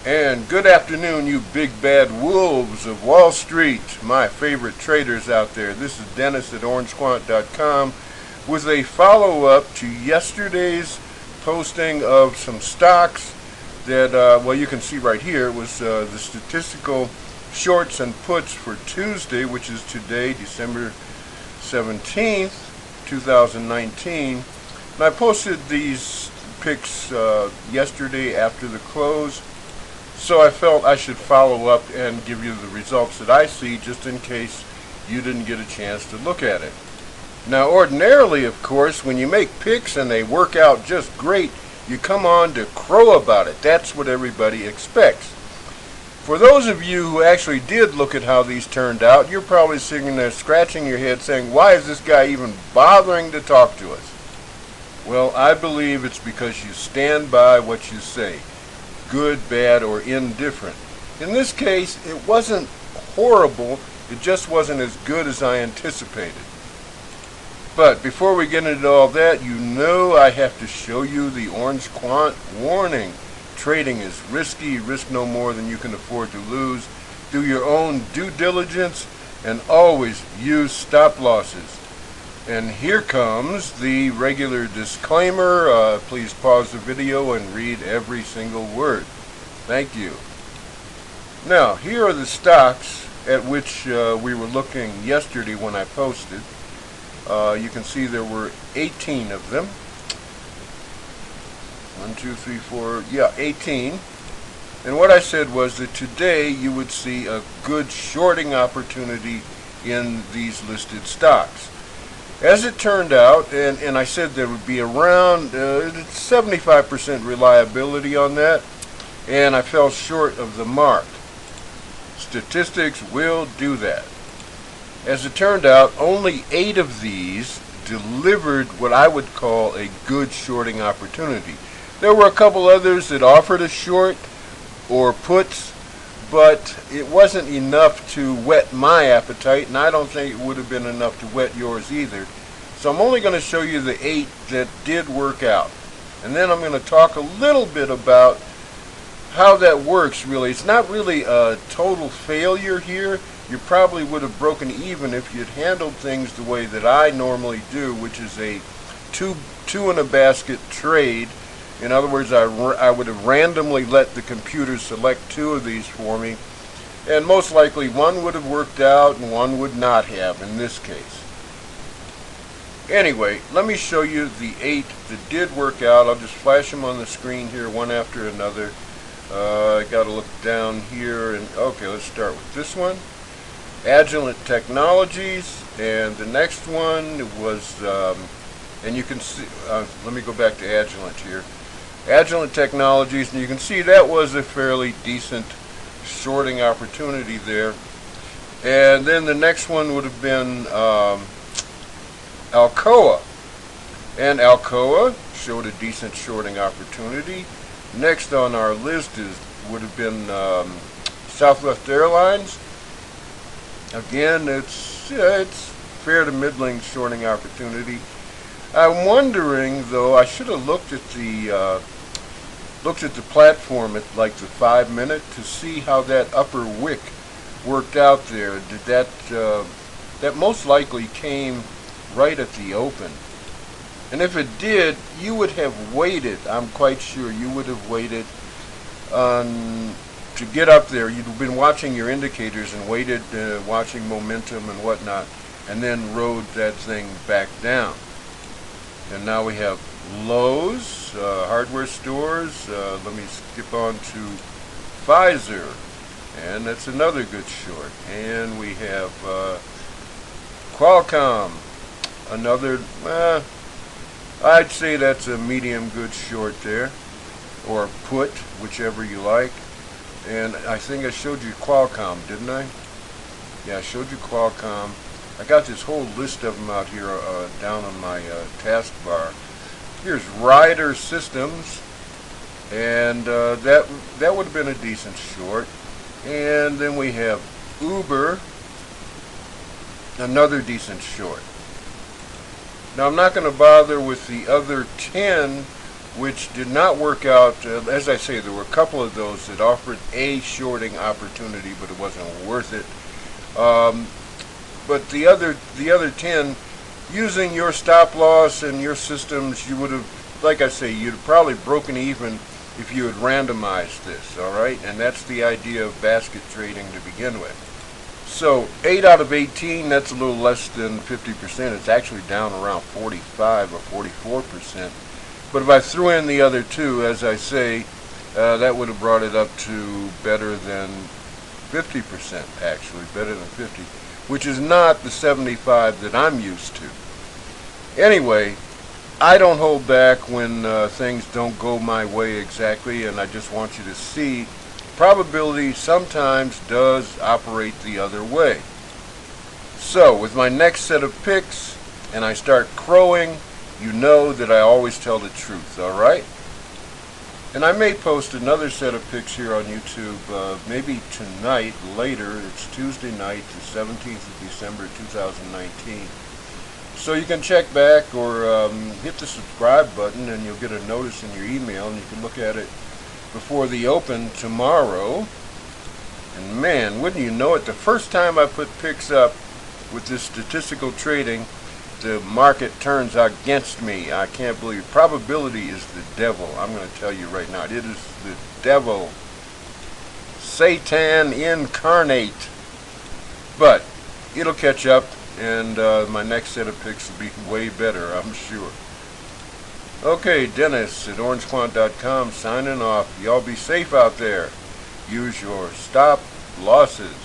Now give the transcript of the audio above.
And good afternoon, you big bad wolves of Wall Street, my favorite traders out there. This is Dennis at orangequant.com with a follow-up to yesterday's posting of some stocks that, well, you can see right here. It was the statistical shorts and puts for Tuesday, which is today, December 17th, 2019. And I posted these picks yesterday after the close. So I felt I should follow up and give you the results that I see just in case you didn't get a chance to look at it. Now ordinarily, of course, when you make picks and they work out just great, you come on to crow about it. That's what everybody expects. For those of you who actually did look at how these turned out, you're probably sitting there scratching your head saying, why is this guy even bothering to talk to us? Well, I believe it's because you stand by what you say. Good, bad, or indifferent. In this case, it wasn't horrible, it just wasn't as good as I anticipated. But before we get into all that, you know I have to show you the orange quant warning. Trading is risky, risk no more than you can afford to lose. Do your own due diligence and always use stop losses. And here comes the regular disclaimer. Please pause the video and read every single word. Thank you. Now, here are the stocks at which we were looking yesterday when I posted. You can see there were 18 of them. 1, 2, 3, 4, yeah, 18. And what I said was that today you would see a good shorting opportunity in these listed stocks. As it turned out, and I said there would be around 75% reliability on that, and I fell short of the mark. Statistics will do that. As it turned out, only 8 of these delivered what I would call a good shorting opportunity. There were a couple others that offered a short or puts, but it wasn't enough to whet my appetite, and I don't think it would have been enough to whet yours either. So I'm only going to show you the 8 that did work out. And then I'm going to talk a little bit about how that works, really. It's not really a total failure here. You probably would have broken even if you'd handled things the way that I normally do, which is a two in a basket trade. In other words, I would have randomly let the computer select 2 of these for me, and most likely one would have worked out and one would not have in this case. Anyway, let me show you the 8 that did work out. I'll just flash them on the screen here one after another. I got to look down here, and okay, let's start with this one. Agilent Technologies, and the next one was, and you can see, let me go back to Agilent here. Agilent Technologies, and you can see that was a fairly decent shorting opportunity there. And then the next one would have been Alcoa, and Alcoa showed a decent shorting opportunity. Next on our list would have been Southwest Airlines. Again, it's fair to middling shorting opportunity. I'm wondering, though, I should have looked at the platform at like the 5-minute to see how that upper wick worked out there. Did that most likely came right at the open. And if it did, you would have waited, I'm quite sure you would have waited to get up there. You'd have been watching your indicators and waited, watching momentum and whatnot, and then rode that thing back down. And now we have Lowe's, hardware stores. Let me skip on to Pfizer, and that's another good short. And we have Qualcomm, another, I'd say that's a medium good short there, or put, whichever you like. And I think I showed you Qualcomm, didn't I? Yeah, I showed you Qualcomm. I got this whole list of them out here down on my taskbar. Here's Ryder Systems, and that would have been a decent short. And then we have Uber, another decent short. Now I'm not going to bother with the other 10 which did not work out. As I say, there were a couple of those that offered a shorting opportunity, but it wasn't worth it. But the other 10, using your stop loss and your systems, you would have, like I say, you'd have probably broken even if you had randomized this, all right? And that's the idea of basket trading to begin with. So 8 out of 18, that's a little less than 50%. It's actually down around 45 or 44%. But if I threw in the other 2, as I say, that would have brought it up to better than 50%, actually, better than 50, which is not the 75 that I'm used to. Anyway, I don't hold back when things don't go my way exactly, and I just want you to see probability sometimes does operate the other way. So with my next set of picks, and I start crowing, you know that I always tell the truth, alright? And I may post another set of picks here on YouTube, maybe tonight, later. It's Tuesday night, the 17th of December 2019. So you can check back or hit the subscribe button and you'll get a notice in your email, and you can look at it before the open tomorrow. And man, wouldn't you know it, the first time I put picks up with this statistical trading, the market turns against me. I can't believe. Probability is the devil. I'm going to tell you right now. It is the devil. Satan incarnate. But it'll catch up, and my next set of picks will be way better, I'm sure. Okay, Dennis at orangequant.com signing off. Y'all be safe out there. Use your stop losses.